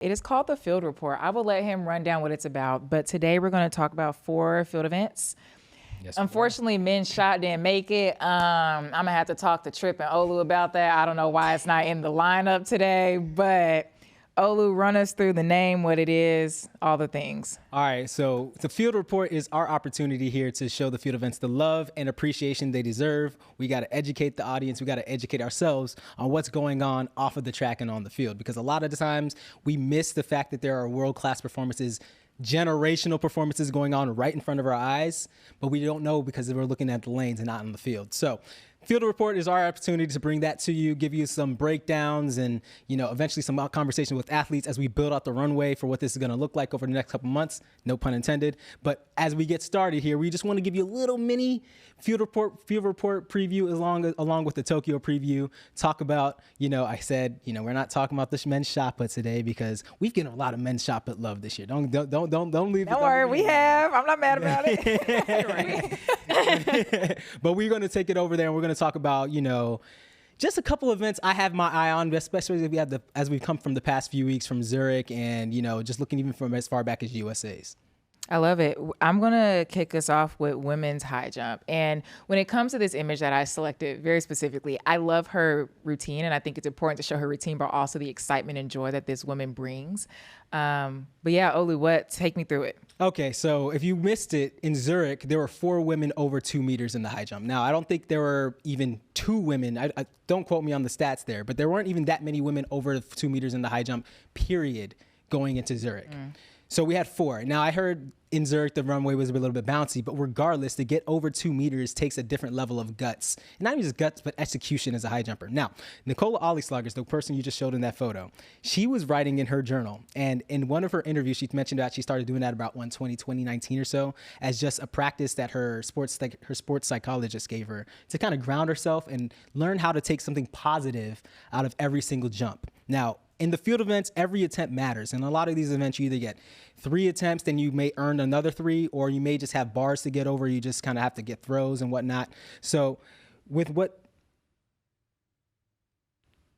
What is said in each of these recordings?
It is called the Field Report. I will let him run down what it's about. But today we're going to talk about 4 field events. Yes, unfortunately, men's shot didn't make it. I'm going to have to talk to Tripp and Olu about that. I don't know why it's not in the lineup today, but Olu, run us through the name, what it is, all the things. All right, so the Field Report is our opportunity here to show the field events the love and appreciation they deserve. We got to educate the audience. We got to educate ourselves on what's going on off of the track and on the field, because a lot of the times we miss the fact that there are world-class performances, generational performances going on right in front of our eyes, but we don't know because we're looking at the lanes and not on the field. So Field Report is our opportunity to bring that to you, give you some breakdowns and, eventually some conversation with athletes as we build out the runway for what this is going to look like over the next couple months. No pun intended. But as we get started here, we just want to give you a little mini Field Report preview along with the Tokyo preview. Talk about, I said, we're not talking about this men's shot put today because we've getting a lot of men's shot put love this year. Don't leave. Don't worry, we have. I'm not mad about it. But we're going to take it over there and we're going to talk about, just a couple events I have my eye on, especially as we've come from the past few weeks from Zurich and, just looking even from as far back as USA's. I love it. I'm going to kick us off with women's high jump. And when it comes to this image that I selected very specifically, I love her routine. And I think it's important to show her routine, but also the excitement and joy that this woman brings. But yeah, Olu, take me through it. Okay, so if you missed it, in Zurich, there were 4 women over 2 meters in the high jump. Now, I don't think there were even 2 women. I don't quote me on the stats there, but there weren't even that many women over 2 meters in the high jump, period, going into Zurich. So we had 4. Now, I heard in Zurich, the runway was a little bit bouncy, but regardless, to get over 2 meters takes a different level of guts. And not even just guts, but execution as a high jumper. Now, Nicola Olieslagers, the person you just showed in that photo, she was writing in her journal. And in one of her interviews, she mentioned that she started doing that about 2019 or so, as just a practice that her sports psychologist gave her to kind of ground herself and learn how to take something positive out of every single jump. Now, in the field events, every attempt matters. And a lot of these events, you either get 3 attempts, then you may earn another 3, or you may just have bars to get over. You just kind of have to get throws and whatnot. So with what...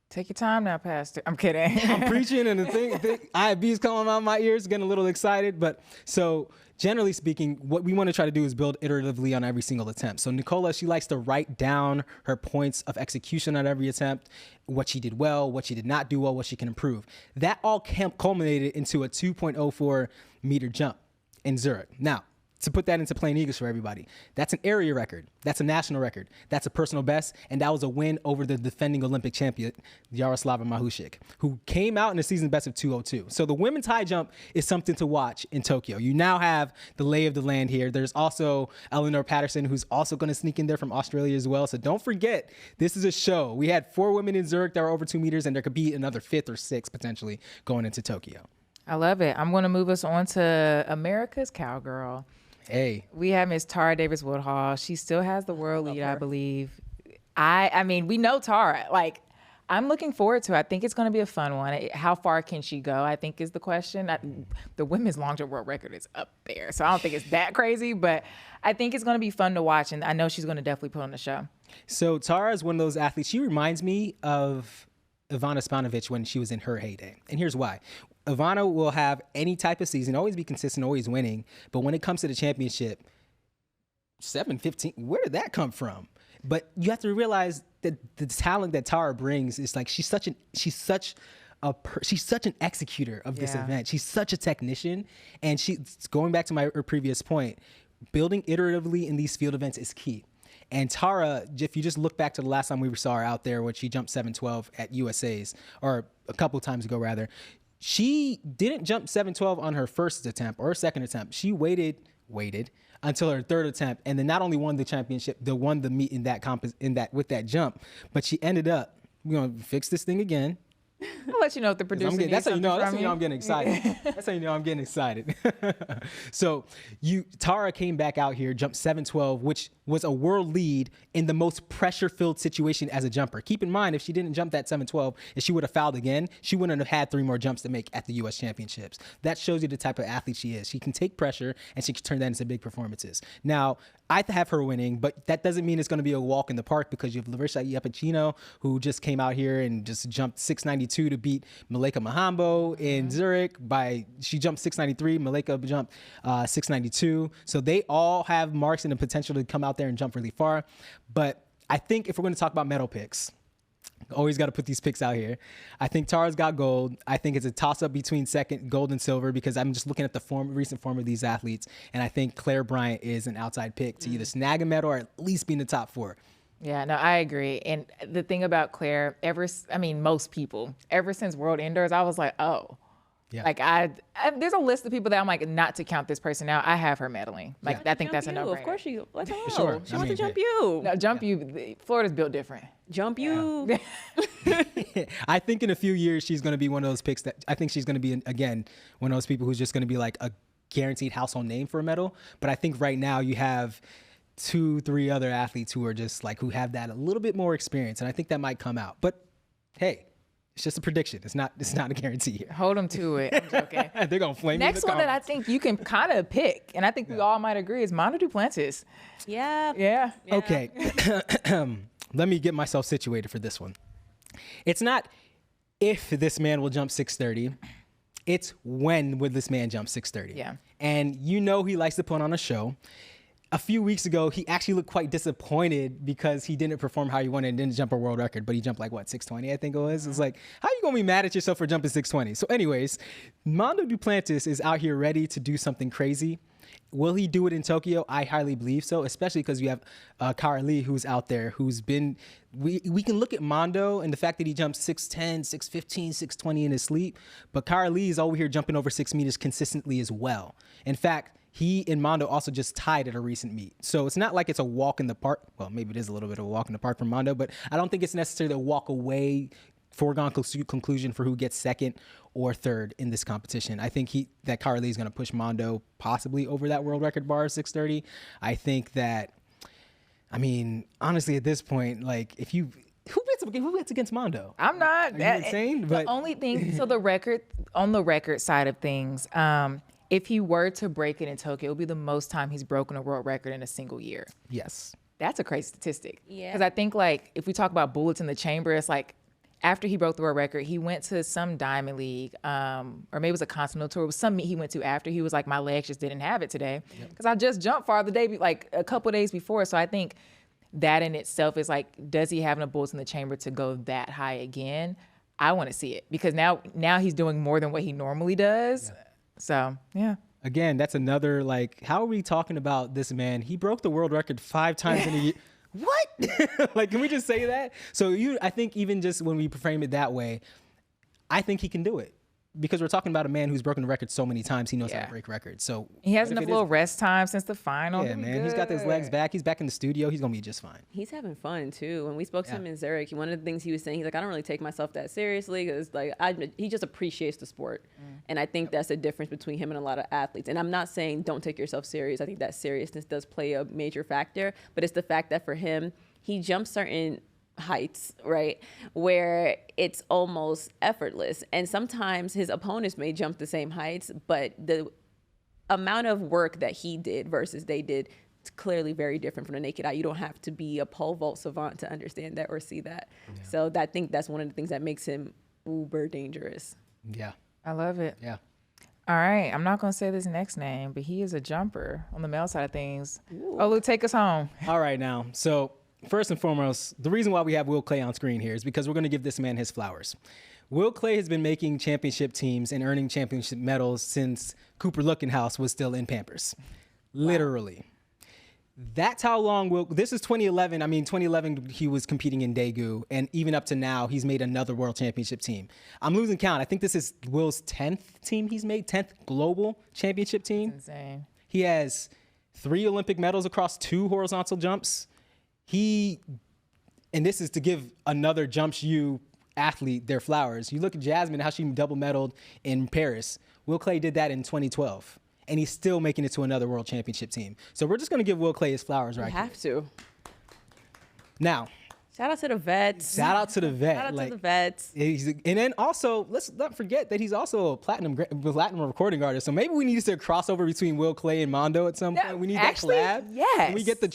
Take your time now, Pastor. I'm kidding. I'm preaching, and the thing IFB's coming out my ears, getting a little excited. But so generally speaking, what we want to try to do is build iteratively on every single attempt. So Nicola, she likes to write down her points of execution on every attempt, what she did well, what she did not do well, what she can improve. That all culminated into a 2.04 meter jump in Zurich. Now, to put that into plain English for everybody, that's an area record, that's a national record, that's a personal best, and that was a win over the defending Olympic champion, Yaroslava Mahushik, who came out in the season best of 2:02. So the women's high jump is something to watch in Tokyo. You now have the lay of the land here. There's also Eleanor Patterson, who's also going to sneak in there from Australia as well. So don't forget, this is a show. We had 4 women in Zurich that were over 2 meters, and there could be another 5th or 6th potentially going into Tokyo. I love it. I'm going to move us on to America's Cowgirl. Hey, we have Miss Tara Davis-Woodhall. She still has the world lead, I believe. I mean, we know Tara. I'm looking forward to it. I think it's going to be a fun one. How far can she go, I think, is the question. The women's long jump world record is up there, so I don't think it's that crazy, but I think it's going to be fun to watch, and I know she's going to definitely put on the show. So Tara is one of those athletes. She reminds me of Ivana Spanovic when she was in her heyday, and here's why. Ivana will have any type of season, always be consistent, always winning. But when it comes to the championship, 7:15, where did that come from? But you have to realize that the talent that Tara brings is she's such an executor of this event. She's such a technician, and going back to her previous point, building iteratively in these field events is key. And Tara, if you just look back to the last time we saw her out there when she jumped 7:12 at USA's, or a couple of times ago rather, she didn't jump 7:12 on her first attempt or second attempt. She waited until her 3rd attempt, and then not only won the championship, won the meet with that jump, but she ended up, we're gonna fix this thing again. I'll let you know if the producer needs that's how you know. That's how you know you. I'm getting excited. That's how you know I'm getting excited. So Tara came back out here, jumped 7:12, which was a world lead in the most pressure-filled situation as a jumper. Keep in mind, if she didn't jump that 7:12, if she would have fouled again, she wouldn't have had 3 more jumps to make at the U.S. Championships. That shows you the type of athlete she is. She can take pressure, and she can turn that into big performances. Now, I have her winning, but that doesn't mean it's going to be a walk in the park because you have Larissa Iapicino, who just came out here and just jumped 692 to beat Malika Mahambo in Zurich. She jumped 693, Malika jumped 692. So they all have marks and the potential to come out there and jump really far. But I think if we're going to talk about medal picks, always got to put these picks out here. I think Tara's got gold. I think it's a toss-up between second gold and silver because I'm just looking at the recent form of these athletes, and I think Claire Bryant is an outside pick to either snag a medal or at least be in the top 4. Yeah, no, I agree. And the thing about Claire, most people, ever since World Indoors, I was like, oh. Yeah. Like there's a list of people that I'm like, not to count this person out. I have her medaling. Like I think that's a no-brainer. Of course she. Like, hello. Sure. She wants to jump you. No, jump you. Florida's built different. Jump you. I think in a few years she's going to be one of those picks that I think she's going to be again one of those people who's just going to be like a guaranteed household name for a medal. But I think right now you have 2-3 other athletes who are just like who have that a little bit more experience, and I think that might come out. But hey. It's just a prediction. It's not a guarantee here. Hold them to it. I'm joking. They're going to flame me in the Next one that I think you can kind of pick, and I think we all might agree, is Mondo Duplantis. Yeah. Okay. Let me get myself situated for this one. It's not if this man will jump 630. It's when would this man jump 630. Yeah. And he likes to put on a show. A few weeks ago, he actually looked quite disappointed because he didn't perform how he wanted and didn't jump a world record, but he jumped 620, I think it was. It's like, how are you going to be mad at yourself for jumping 620? So anyways, Mondo Duplantis is out here ready to do something crazy. Will he do it in Tokyo? I highly believe so, especially because you have Kara Lee, who's out there, who's been, we can look at Mondo and the fact that he jumps 6'10", 6'15", 6'20 in his sleep, but Kara Lee is over here jumping over 6 meters consistently as well. In fact, he and Mondo also just tied at a recent meet. So it's not like it's a walk in the park. Well, maybe it is a little bit of a walk in the park for Mondo, but I don't think it's necessarily a walk away foregone conclusion for who gets second or third in this competition. I think that Kara Lee is going to push Mondo possibly over that world record bar of 630. I think that, honestly, at this point, who bets against Mondo? I'm not. Are you insane? The only thing, so on the record side of things, if he were to break it in Tokyo, it would be the most time he's broken a world record in a single year. Yes. That's a crazy statistic. Yeah. Because I think if we talk about bullets in the chamber, it's after he broke the world record, he went to some Diamond League, or maybe it was a Continental Tour. It was some meet he went to after. He was like, my legs just didn't have it today. Because I just jumped far the day, a couple of days before. So I think that in itself is does he have enough bullets in the chamber to go that high again? I want to see it. Because now he's doing more than what he normally does. Yeah. So, yeah. Again, that's another, how are we talking about this man? He broke the world record 5 times in a year. What? Can we just say that? So I think even just when we frame it that way, I think he can do it. Because we're talking about a man who's broken the record so many times, he knows how to break records. So he has enough little rest time since the final. Yeah, man. He's got his legs back. He's back in the studio. He's going to be just fine. He's having fun, too. When we spoke to him in Zurich, one of the things he was saying, he's like, I don't really take myself that seriously because he just appreciates the sport. And I think that's a difference between him and a lot of athletes. And I'm not saying don't take yourself serious. I think that seriousness does play a major factor. But it's the fact that for him, he jumps certain heights, right, where it's almost effortless. And sometimes his opponents may jump the same heights, but the amount of work that he did versus they did is clearly very different from the naked eye. You don't have to be a pole vault savant to understand that or see that. Yeah. So I think that's one of the things that makes him uber dangerous. Yeah. I love it. Yeah. All right. I'm not going to say this next name, but he is a jumper on the male side of things. Ooh. Oh, Luke, take us home. All right now. So first and foremost, the reason why we have Will Claye on screen here is because we're going to give this man his flowers. Will Claye has been making championship teams and earning championship medals since Cooper Lookenhouse was still in Pampers. Wow. Literally. That's how long this is 2011. 2011, he was competing in Daegu, and even up to now, he's made another world championship team. I'm losing count. I think this is Will's 10th team he's made, 10th global championship team. That's insane. He has 3 Olympic medals across 2 horizontal jumps. And this is to give another jump shoe athlete their flowers. You look at Jasmine, how she double medaled in Paris. Will Claye did that in 2012. And he's still making it to another world championship team. So we're just going to give Will Claye his flowers right here. We have to. Now, Shout out to the vets. Shout out to the vet. Shout out to the vets. And then also, let's not forget that he's also a platinum recording artist. So maybe we need to cross over between Will Claye and Mondo at some point. We need actually, that collab. yes.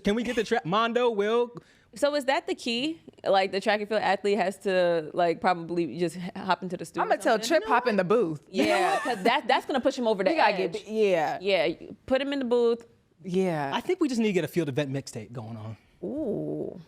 Can we get the track? Mondo, Will. So is that the key? Like the track and field athlete has to like probably just hop into the studio. I'm gonna tell Trip hop in the booth. Yeah, because that's gonna push him over the edge. Yeah. Put him in the booth. Yeah. I think we just need to get a field event mixtape going on. Ooh.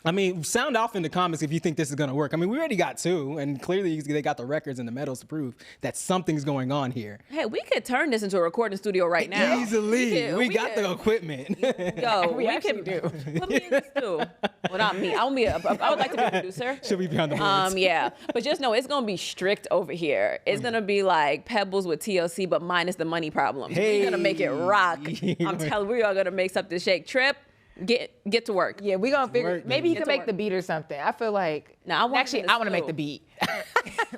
I mean, sound off in the comments if you think this is going to work. I mean, we already got 2, and clearly they got the records and the medals to prove that something's going on here. Hey, we could turn this into a recording studio right now. Easily. We got the equipment. Yo, we can do. Put me in this too. Well, not me. I would like to be a producer. Should we be on the boards? Yeah. But just know it's going to be strict over here. It's going to be like Pebbles with TLC, but minus the money problems. Hey. We're going to make it rock. I'm telling you, we are going to make something shake. Trip. Get to work. Yeah, we gonna figure. Maybe he Get can to make work. the beat or something. I feel like. No, I want actually, him in the I want to make studio. the beat.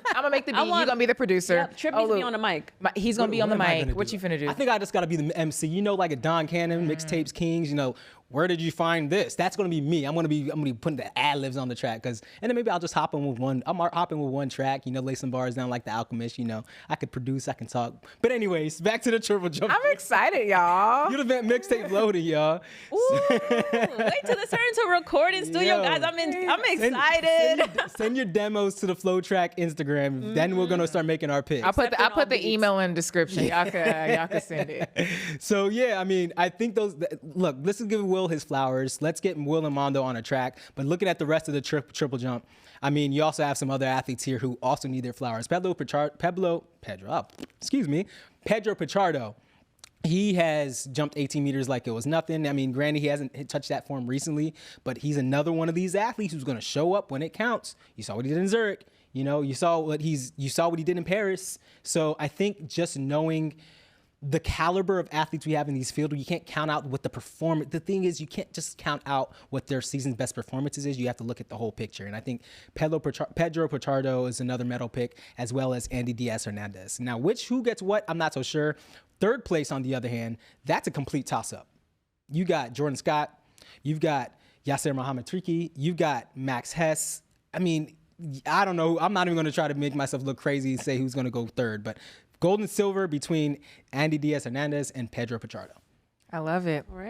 I'm gonna make the beat. want- You're gonna be the producer. Yep, Trip needs to be on the mic. He's gonna be on the What am I mic. gonna What do? you finna do? I think I just got to be the MC. You know, like a Don Cannon, Mixtapes Kings, you know, where did you find this? That's going to be me. I'm going to be putting the ad-libs on the track. And then maybe I'll just hop in with one track, you know, lay some bars down like The Alchemist, you know. I could produce, I can talk. But anyways, back to the Triple Jump. I'm excited, y'all. You'd event mixtape loaded, y'all. Ooh, wait till this turns into a recording studio, Yo. guys. I'm excited. Send your demos to the FloTrack Instagram. Then we're gonna start making our picks. I'll put Accepting all the beats. email in the description. Y'all can send it. So yeah, I mean, I think look, let's just give Will his flowers. Let's get Will and Mondo on a track. But looking at the rest of the triple jump, I mean, you also have some other athletes here who also need their flowers. Pedro Pichardo. He has jumped 18 meters like it was nothing. I mean, granted, he hasn't touched that form recently, but he's another one of these athletes who's going to show up when it counts. You saw what he did in Zurich. You know, you saw what he did in Paris. So I think just knowing the caliber of athletes we have in these fields, you can't count out what the performance. The thing is, you can't just count out what their season's best performances is. You have to look at the whole picture. And I think Pedro Pichardo is another medal pick, as well as Andy Diaz Hernandez. Now, who gets what, I'm not so sure. Third place, on the other hand, that's a complete toss-up. You got Jordan Scott, you've got Yasser Mohammed Triki, you've got Max Hess. I mean, I don't know. I'm not even going to try to make myself look crazy and say who's going to go third, but gold and silver between Andy Diaz Hernandez and Pedro Pichardo. I love it.